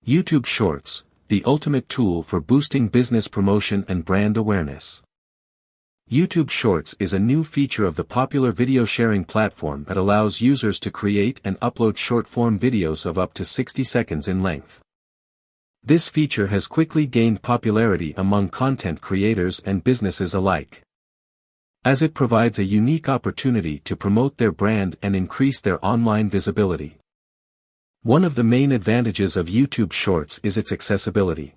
YouTube Shorts, the ultimate tool for boosting business promotion and brand awareness. YouTube Shorts is a new feature of the popular video sharing platform that allows users to create and upload short-form videos of up to 60 seconds in length. This feature has quickly gained popularity among content creators and businesses alike, as it provides a unique opportunity to promote their brand and increase their online visibility. One of the main advantages of YouTube Shorts is its accessibility.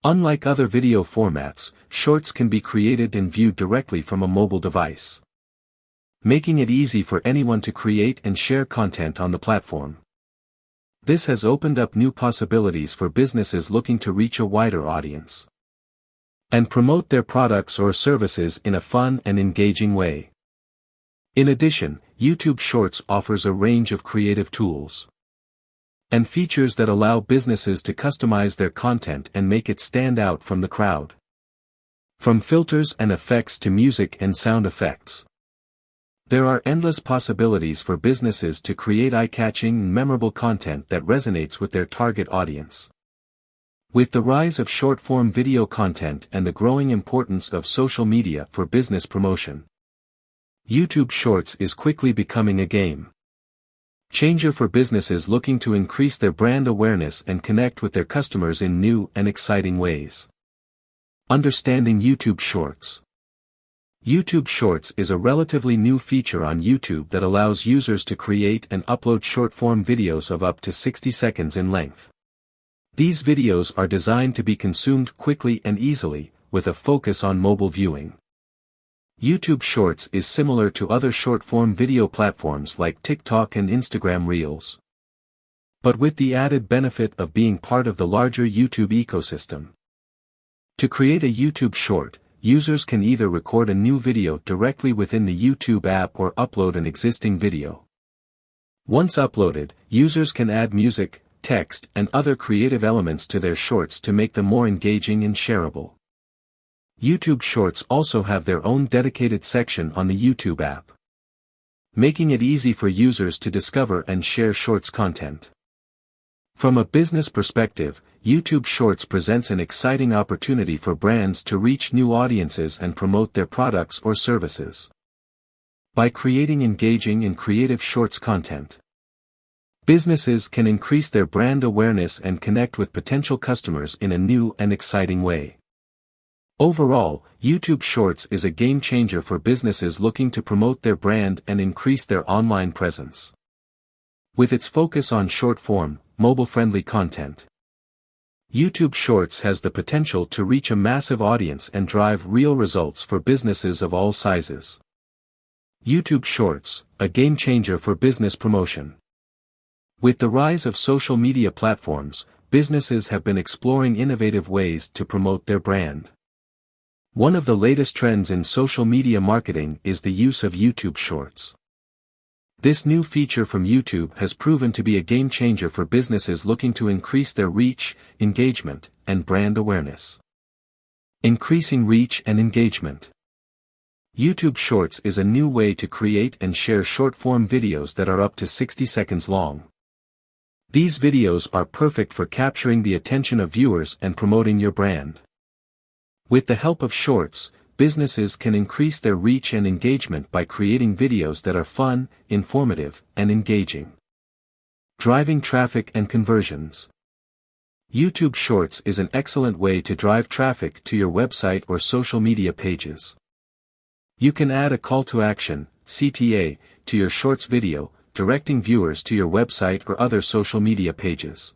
Unlike other video formats, Shorts can be created and viewed directly from a mobile device, making it easy for anyone to create and share content on the platform. This has opened up new possibilities for businesses looking to reach a wider audience and promote their products or services in a fun and engaging way. In addition, YouTube Shorts offers a range of creative tools and features that allow businesses to customize their content and make it stand out from the crowd. From filters and effects to music and sound effects, there are endless possibilities for businesses to create eye-catching and memorable content that resonates with their target audience. With the rise of short-form video content and the growing importance of social media for business promotion, YouTube Shorts is quickly becoming a game changer for businesses looking to increase their brand awareness and connect with their customers in new and exciting ways. Understanding YouTube Shorts. YouTube Shorts is a relatively new feature on YouTube that allows users to create and upload short-form videos of up to 60 seconds in length. These videos are designed to be consumed quickly and easily, with a focus on mobile viewing. YouTube Shorts is similar to other short-form video platforms like TikTok and Instagram Reels, but with the added benefit of being part of the larger YouTube ecosystem. To create a YouTube Short, users can either record a new video directly within the YouTube app or upload an existing video. Once uploaded, users can add music, text, and other creative elements to their shorts to make them more engaging and shareable. YouTube Shorts also have their own dedicated section on the YouTube app, making it easy for users to discover and share Shorts content. From a business perspective, YouTube Shorts presents an exciting opportunity for brands to reach new audiences and promote their products or services. By creating engaging and creative Shorts content, businesses can increase their brand awareness and connect with potential customers in a new and exciting way. Overall, YouTube Shorts is a game changer for businesses looking to promote their brand and increase their online presence. With its focus on short-form, mobile-friendly content, YouTube Shorts has the potential to reach a massive audience and drive real results for businesses of all sizes. YouTube Shorts, a game changer for business promotion. With the rise of social media platforms, businesses have been exploring innovative ways to promote their brand. One of the latest trends in social media marketing is the use of YouTube Shorts. This new feature from YouTube has proven to be a game changer for businesses looking to increase their reach, engagement, and brand awareness. Increasing reach and engagement. YouTube Shorts is a new way to create and share short-form videos that are up to 60 seconds long. These videos are perfect for capturing the attention of viewers and promoting your brand. With the help of Shorts, businesses can increase their reach and engagement by creating videos that are fun, informative, and engaging. Driving traffic and conversions. YouTube Shorts is an excellent way to drive traffic to your website or social media pages. You can add a call to action, CTA, to your Shorts video, directing viewers to your website or other social media pages.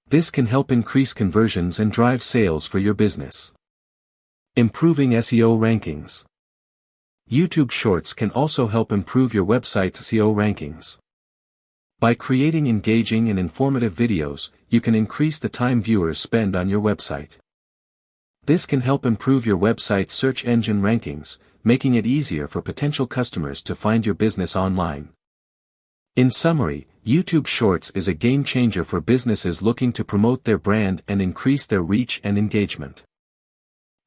This can help increase conversions and drive sales for your business. Improving SEO rankings. YouTube Shorts can also help improve your website's SEO rankings. By creating engaging and informative videos, you can increase the time viewers spend on your website. This can help improve your website's search engine rankings, making it easier for potential customers to find your business online. In summary, YouTube Shorts is a game changer for businesses looking to promote their brand and increase their reach and engagement.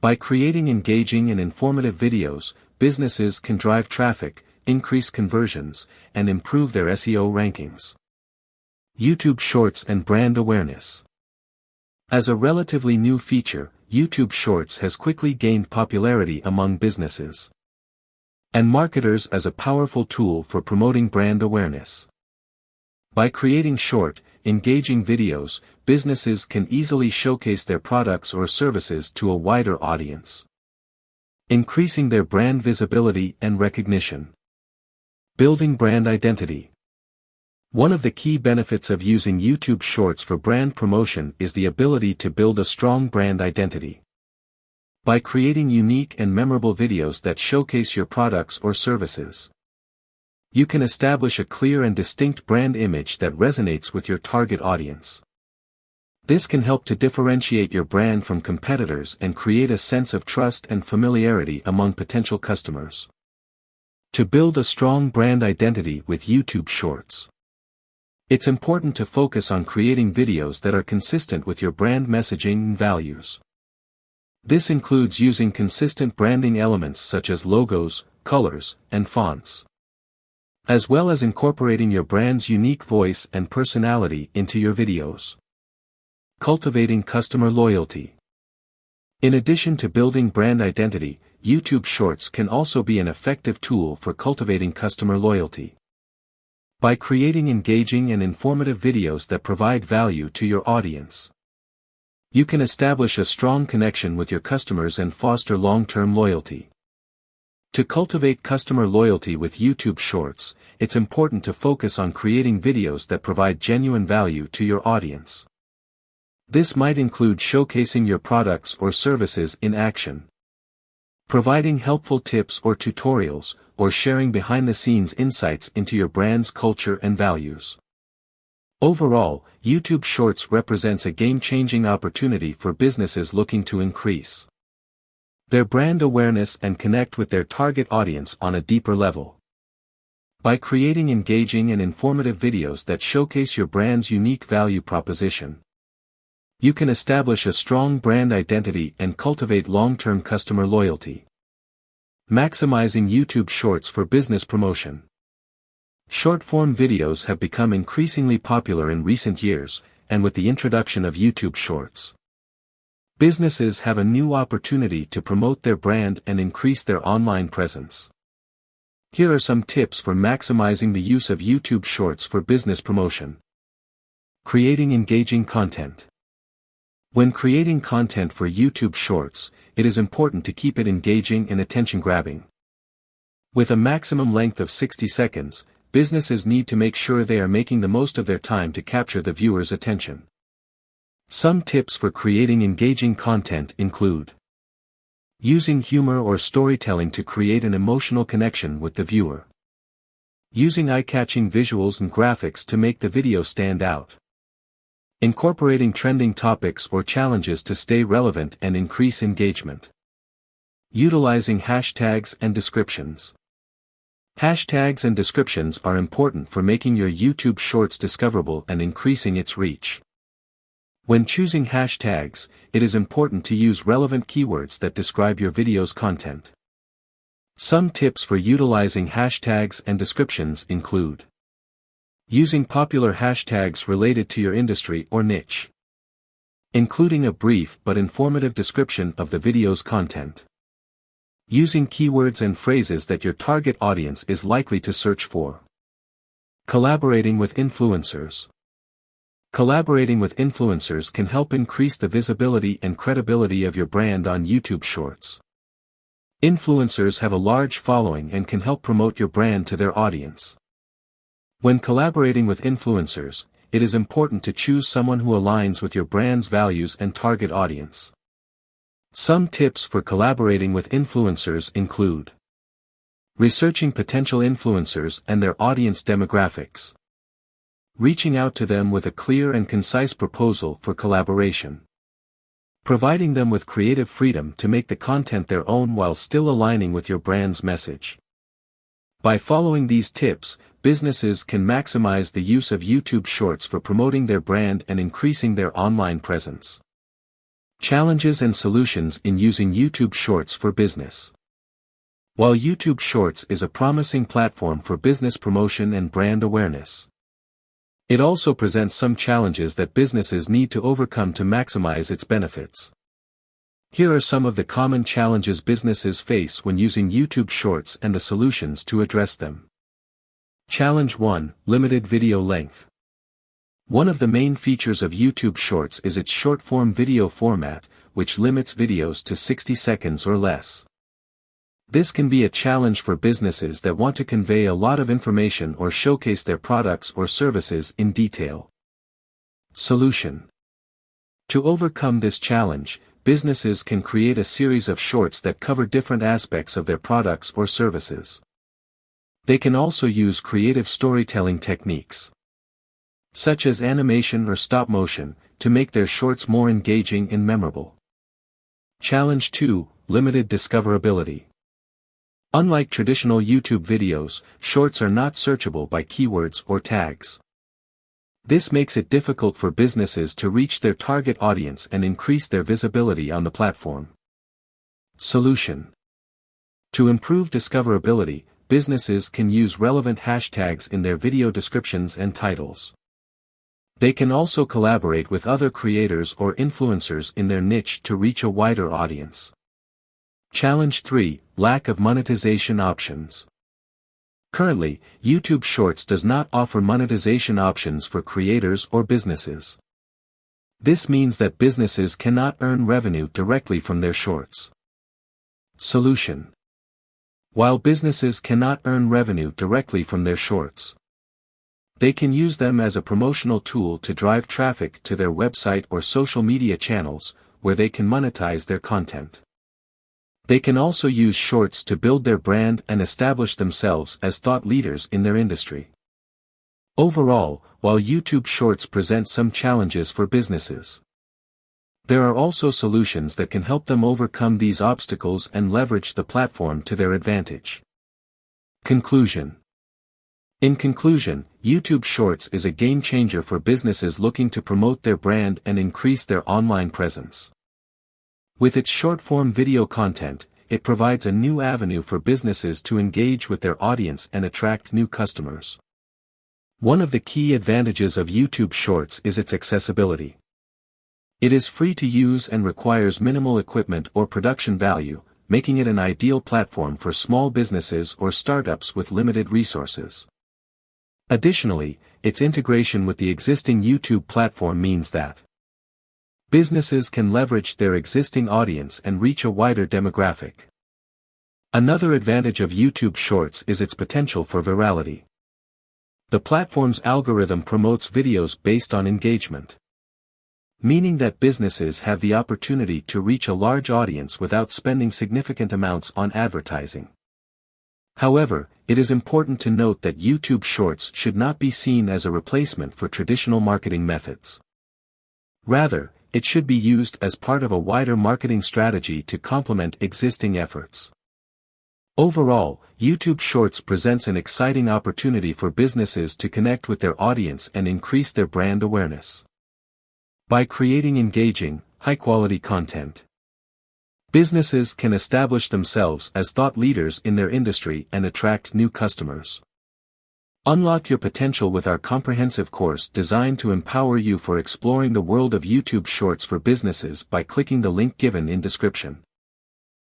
By creating engaging and informative videos, businesses can drive traffic, increase conversions, and improve their SEO rankings. YouTube Shorts and brand awareness. As a relatively new feature, YouTube Shorts has quickly gained popularity among businesses and marketers as a powerful tool for promoting brand awareness. By creating short, engaging videos, businesses can easily showcase their products or services to a wider audience, increasing their brand visibility and recognition. Building brand identity. One of the key benefits of using YouTube Shorts for brand promotion is the ability to build a strong brand identity. By creating unique and memorable videos that showcase your products or services, you can establish a clear and distinct brand image that resonates with your target audience. This can help to differentiate your brand from competitors and create a sense of trust and familiarity among potential customers. To build a strong brand identity with YouTube Shorts, it's important to focus on creating videos that are consistent with your brand messaging and values. This includes using consistent branding elements such as logos, colors, and fonts, as well as incorporating your brand's unique voice and personality into your videos. Cultivating customer loyalty. In addition to building brand identity, YouTube Shorts can also be an effective tool for cultivating customer loyalty. By creating engaging and informative videos that provide value to your audience, you can establish a strong connection with your customers and foster long-term loyalty. To cultivate customer loyalty with YouTube Shorts, it's important to focus on creating videos that provide genuine value to your audience. This might include showcasing your products or services in action, providing helpful tips or tutorials, or sharing behind-the-scenes insights into your brand's culture and values. Overall, YouTube Shorts represents a game-changing opportunity for businesses looking to increase their brand awareness and connect with their target audience on a deeper level. By creating engaging and informative videos that showcase your brand's unique value proposition, you can establish a strong brand identity and cultivate long-term customer loyalty. Maximizing YouTube Shorts for business promotion. Short-form videos have become increasingly popular in recent years, and with the introduction of YouTube Shorts, businesses have a new opportunity to promote their brand and increase their online presence. Here are some tips for maximizing the use of YouTube Shorts for business promotion. Creating engaging content. When creating content for YouTube Shorts, it is important to keep it engaging and attention-grabbing. With a maximum length of 60 seconds, businesses need to make sure they are making the most of their time to capture the viewer's attention. Some tips for creating engaging content include using humor or storytelling to create an emotional connection with the viewer, using eye-catching visuals and graphics to make the video stand out, incorporating trending topics or challenges to stay relevant and increase engagement, utilizing hashtags and descriptions. Hashtags and descriptions are important for making your YouTube Shorts discoverable and increasing its reach. When choosing hashtags, it is important to use relevant keywords that describe your video's content. Some tips for utilizing hashtags and descriptions include using popular hashtags related to your industry or niche, including a brief but informative description of the video's content, using keywords and phrases that your target audience is likely to search for, collaborating with influencers. Collaborating with influencers can help increase the visibility and credibility of your brand on YouTube Shorts. Influencers have a large following and can help promote your brand to their audience. When collaborating with influencers, it is important to choose someone who aligns with your brand's values and target audience. Some tips for collaborating with influencers include researching potential influencers and their audience demographics, reaching out to them with a clear and concise proposal for collaboration, providing them with creative freedom to make the content their own while still aligning with your brand's message. By following these tips, businesses can maximize the use of YouTube Shorts for promoting their brand and increasing their online presence. Challenges and solutions in using YouTube Shorts for business. While YouTube Shorts is a promising platform for business promotion and brand awareness, It also presents some challenges that businesses need to overcome to maximize its benefits. Here are some of the common challenges businesses face when using YouTube Shorts and the solutions to address them. Challenge 1: Limited video length. One of the main features of YouTube Shorts is its short-form video format, which limits videos to 60 seconds or less. This can be a challenge for businesses that want to convey a lot of information or showcase their products or services in detail. Solution: to overcome this challenge, businesses can create a series of shorts that cover different aspects of their products or services. They can also use creative storytelling techniques, such as animation or stop motion, to make their shorts more engaging and memorable. Challenge 2: Limited discoverability. Unlike traditional YouTube videos, shorts are not searchable by keywords or tags. This makes it difficult for businesses to reach their target audience and increase their visibility on the platform. Solution: to improve discoverability, businesses can use relevant hashtags in their video descriptions and titles. They can also collaborate with other creators or influencers in their niche to reach a wider audience. Challenge 3: Lack of monetization options. Currently, YouTube Shorts does not offer monetization options for creators or businesses. This means that businesses cannot earn revenue directly from their shorts. Solution: while businesses cannot earn revenue directly from their shorts, they can use them as a promotional tool to drive traffic to their website or social media channels, where they can monetize their content. They can also use shorts to build their brand and establish themselves as thought leaders in their industry. Overall, while YouTube Shorts present some challenges for businesses, there are also solutions that can help them overcome these obstacles and leverage the platform to their advantage. Conclusion: in conclusion, YouTube Shorts is a game-changer for businesses looking to promote their brand and increase their online presence. With its short-form video content, it provides a new avenue for businesses to engage with their audience and attract new customers. One of the key advantages of YouTube Shorts is its accessibility. It is free to use and requires minimal equipment or production value, making it an ideal platform for small businesses or startups with limited resources. Additionally, its integration with the existing YouTube platform means that businesses can leverage their existing audience and reach a wider demographic. Another advantage of YouTube Shorts is its potential for virality. The platform's algorithm promotes videos based on engagement, meaning that businesses have the opportunity to reach a large audience without spending significant amounts on advertising. However, it is important to note that YouTube Shorts should not be seen as a replacement for traditional marketing methods. Rather, it should be used as part of a wider marketing strategy to complement existing efforts. Overall, YouTube Shorts presents an exciting opportunity for businesses to connect with their audience and increase their brand awareness. By creating engaging, high-quality content, businesses can establish themselves as thought leaders in their industry and attract new customers. Unlock your potential with our comprehensive course designed to empower you for exploring the world of YouTube Shorts for businesses by clicking the link given in description.